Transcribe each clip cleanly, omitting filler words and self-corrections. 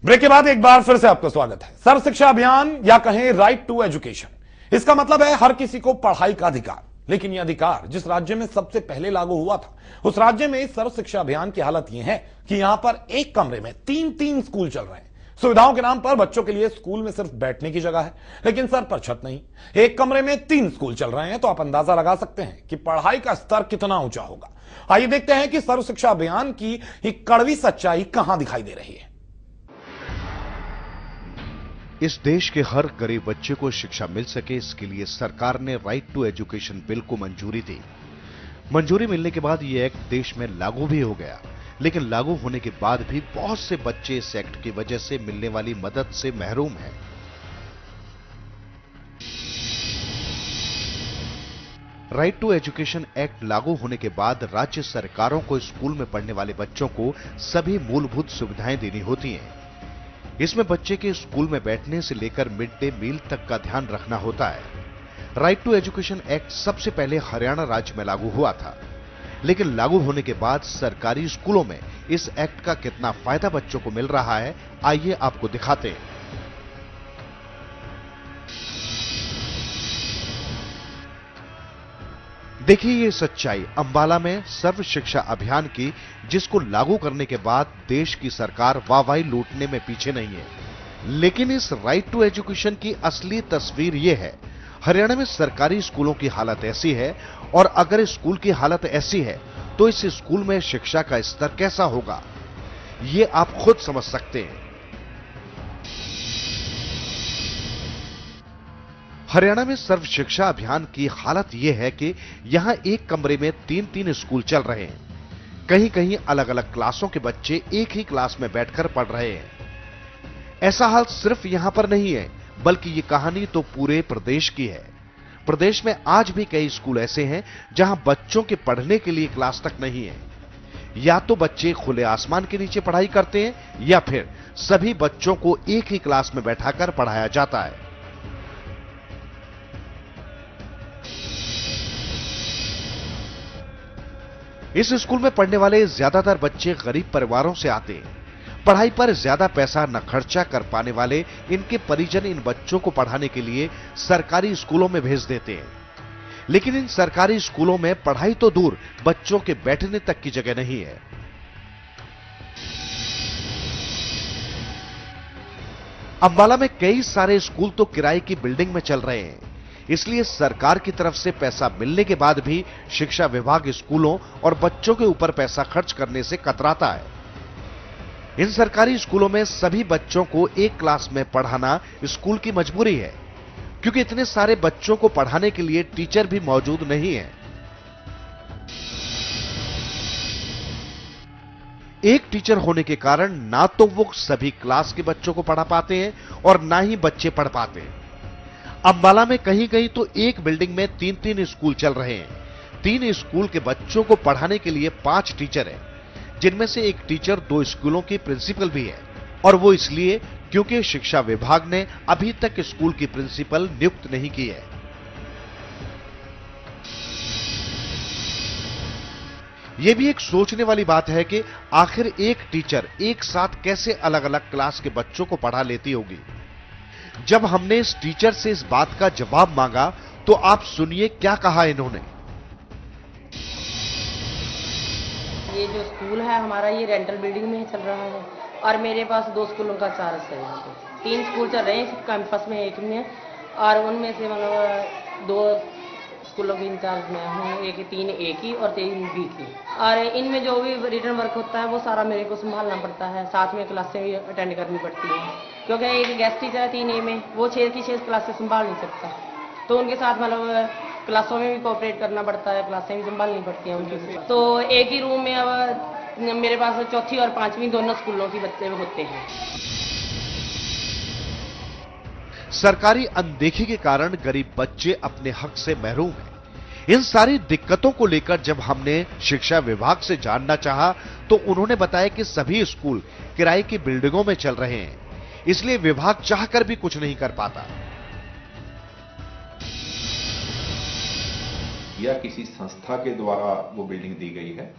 Break के बाद एक बार फिर से आपका स्वागत है। सर्व शिक्षा अभियान या कहें राइट टू एजुकेशन, इसका मतलब है हर किसी को पढ़ाई का अधिकार। लेकिन यह अधिकार जिस राज्य में सबसे पहले लागू हुआ था, उस राज्य में इस सर्व शिक्षा अभियान की हालत यह है कि यहां पर एक कमरे में तीन स्कूल चल रहे हैं। सुविधाओं के नाम पर बच्चों के लिए स्कूल में सिर्फ बैठने की जगह है, लेकिन सर पर छत नहीं। एक कमरे में 3 स्कूल चल रहे हैं, तो आप अंदाजा लगा सकते हैं कि पढ़ाई का स्तर कितना ऊंचा होगा। आइए देखते हैं कि सर्व शिक्षा अभियान की ये कड़वी सच्चाई कहां दिखाई दे रही है। इस देश के हर गरीब बच्चे को शिक्षा मिल सके, इसके लिए सरकार ने राइट टू एजुकेशन बिल को मंजूरी दी। मंजूरी मिलने के बाद यह एक्ट देश में लागू भी हो गया, लेकिन लागू होने के बाद भी बहुत से बच्चे इस एक्ट की वजह से मिलने वाली मदद से महरूम हैं। राइट टू एजुकेशन एक्ट लागू होने के बाद राज्य सरकारों को स्कूल में पढ़ने वाले बच्चों को सभी मूलभूत सुविधाएं देनी होती हैं। इसमें बच्चे के स्कूल में बैठने से लेकर मिड डे मील तक का ध्यान रखना होता है। राइट टू एजुकेशन एक्ट सबसे पहले हरियाणा राज्य में लागू हुआ था, लेकिन लागू होने के बाद सरकारी स्कूलों में इस एक्ट का कितना फायदा बच्चों को मिल रहा है, आइए आपको दिखाते हैं। देखिए ये सच्चाई अंबाला में सर्व शिक्षा अभियान की, जिसको लागू करने के बाद देश की सरकार वाहवाही लूटने में पीछे नहीं है। लेकिन इस राइट टू एजुकेशन की असली तस्वीर यह है। हरियाणा में सरकारी स्कूलों की हालत ऐसी है, और अगर स्कूल की हालत ऐसी है तो इस स्कूल में शिक्षा का स्तर कैसा होगा, ये आप खुद समझ सकते हैं। हरियाणा में सर्व शिक्षा अभियान की हालत यह है कि यहां एक कमरे में 3 स्कूल चल रहे हैं। कहीं कहीं अलग अलग क्लासों के बच्चे एक ही क्लास में बैठकर पढ़ रहे हैं। ऐसा हाल सिर्फ यहां पर नहीं है, बल्कि ये कहानी तो पूरे प्रदेश की है। प्रदेश में आज भी कई स्कूल ऐसे हैं जहां बच्चों के पढ़ने के लिए क्लास तक नहीं है। या तो बच्चे खुले आसमान के नीचे पढ़ाई करते हैं, या फिर सभी बच्चों को एक ही क्लास में बैठाकर पढ़ाया जाता है। इस स्कूल में पढ़ने वाले ज्यादातर बच्चे गरीब परिवारों से आते हैं। पढ़ाई पर ज्यादा पैसा न खर्चा कर पाने वाले इनके परिजन इन बच्चों को पढ़ाने के लिए सरकारी स्कूलों में भेज देते हैं। लेकिन इन सरकारी स्कूलों में पढ़ाई तो दूर, बच्चों के बैठने तक की जगह नहीं है। अंबाला में कई सारे स्कूल तो किराए की बिल्डिंग में चल रहे हैं। इसलिए सरकार की तरफ से पैसा मिलने के बाद भी शिक्षा विभाग स्कूलों और बच्चों के ऊपर पैसा खर्च करने से कतराता है। इन सरकारी स्कूलों में सभी बच्चों को एक क्लास में पढ़ाना स्कूल की मजबूरी है, क्योंकि इतने सारे बच्चों को पढ़ाने के लिए टीचर भी मौजूद नहीं है। एक टीचर होने के कारण ना तो वो सभी क्लास के बच्चों को पढ़ा पाते हैं और ना ही बच्चे पढ़ पाते हैं। अंबाला में कहीं कहीं तो एक बिल्डिंग में 3 स्कूल चल रहे हैं। 3 स्कूल के बच्चों को पढ़ाने के लिए 5 टीचर हैं, जिनमें से एक टीचर 2 स्कूलों की प्रिंसिपल भी है, और वो इसलिए क्योंकि शिक्षा विभाग ने अभी तक स्कूल की प्रिंसिपल नियुक्त नहीं की है। यह भी एक सोचने वाली बात है कि आखिर एक टीचर एक साथ कैसे अलग अलग क्लास के बच्चों को पढ़ा लेती होगी। जब हमने इस टीचर से इस बात का जवाब मांगा, तो आप सुनिए क्या कहा इन्होंने। ये जो स्कूल है हमारा, ये रेंटल बिल्डिंग में चल रहा है, और मेरे पास 2 स्कूलों का चार्ज है। यहाँ पे 3 स्कूल चल रहे हैं कैंपस में, एक में, और उनमें से मतलब 2 स्कूलों के इंचार्ज मैं हूँ। 3 ए की और 3 बी की, और इनमें जो भी रिटर्न वर्क होता है वो सारा मेरे को संभालना पड़ता है। साथ में क्लासें भी अटेंड करनी पड़ती हैं, क्योंकि एक गेस्ट टीचर है 3 ए में, वो 6 की 6 क्लासें संभाल नहीं सकता, तो उनके साथ मतलब क्लासों में भी कोऑपरेट करना पड़ता है, क्लासें भी संभालनी पड़ती हैं उनकी। तो एक ही रूम में अब मेरे पास 4वीं और 5वीं दोनों स्कूलों के बच्चे होते हैं। सरकारी अनदेखी के कारण गरीब बच्चे अपने हक से महरूम हैं। इन सारी दिक्कतों को लेकर जब हमने शिक्षा विभाग से जानना चाहा, तो उन्होंने बताया कि सभी स्कूल किराए की बिल्डिंगों में चल रहे हैं, इसलिए विभाग चाहकर भी कुछ नहीं कर पाता। या किसी संस्था के द्वारा वो बिल्डिंग दी गई है,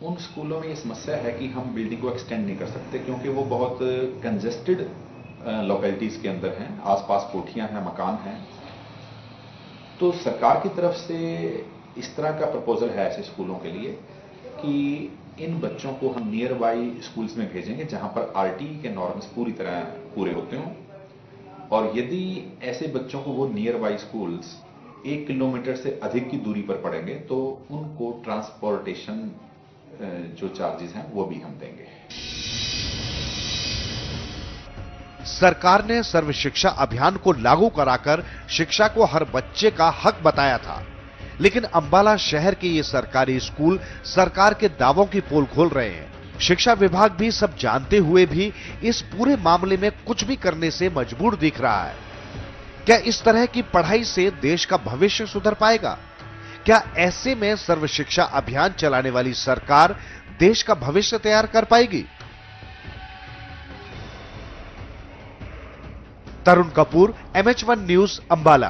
उन स्कूलों में ये समस्या है कि हम बिल्डिंग को एक्सटेंड नहीं कर सकते क्योंकि वो बहुत कंजेस्टेड लोकेलिटीज के अंदर हैं, आसपास कोठियां हैं, मकान हैं। तो सरकार की तरफ से इस तरह का प्रपोजल है ऐसे स्कूलों के लिए कि इन बच्चों को हम नियर बाई स्कूल्स में भेजेंगे जहां पर आरटीई के नॉर्म्स पूरी तरह पूरे होते हों, और यदि ऐसे बच्चों को वो नियर बाई स्कूल्स 1 किलोमीटर से अधिक की दूरी पर पड़ेंगे तो उनको ट्रांसपोर्टेशन जो चार्जेस हैं वो भी हम देंगे। सरकार ने सर्व शिक्षा अभियान को लागू कराकर शिक्षा को हर बच्चे का हक बताया था, लेकिन अंबाला शहर के ये सरकारी स्कूल सरकार के दावों की पोल खोल रहे हैं। शिक्षा विभाग भी सब जानते हुए भी इस पूरे मामले में कुछ भी करने से मजबूर दिख रहा है। क्या इस तरह की पढ़ाई से देश का भविष्य सुधर पाएगा? क्या ऐसे में सर्व शिक्षा अभियान चलाने वाली सरकार देश का भविष्य तैयार कर पाएगी? Tarun Kapoor, MH1 news, Ambala.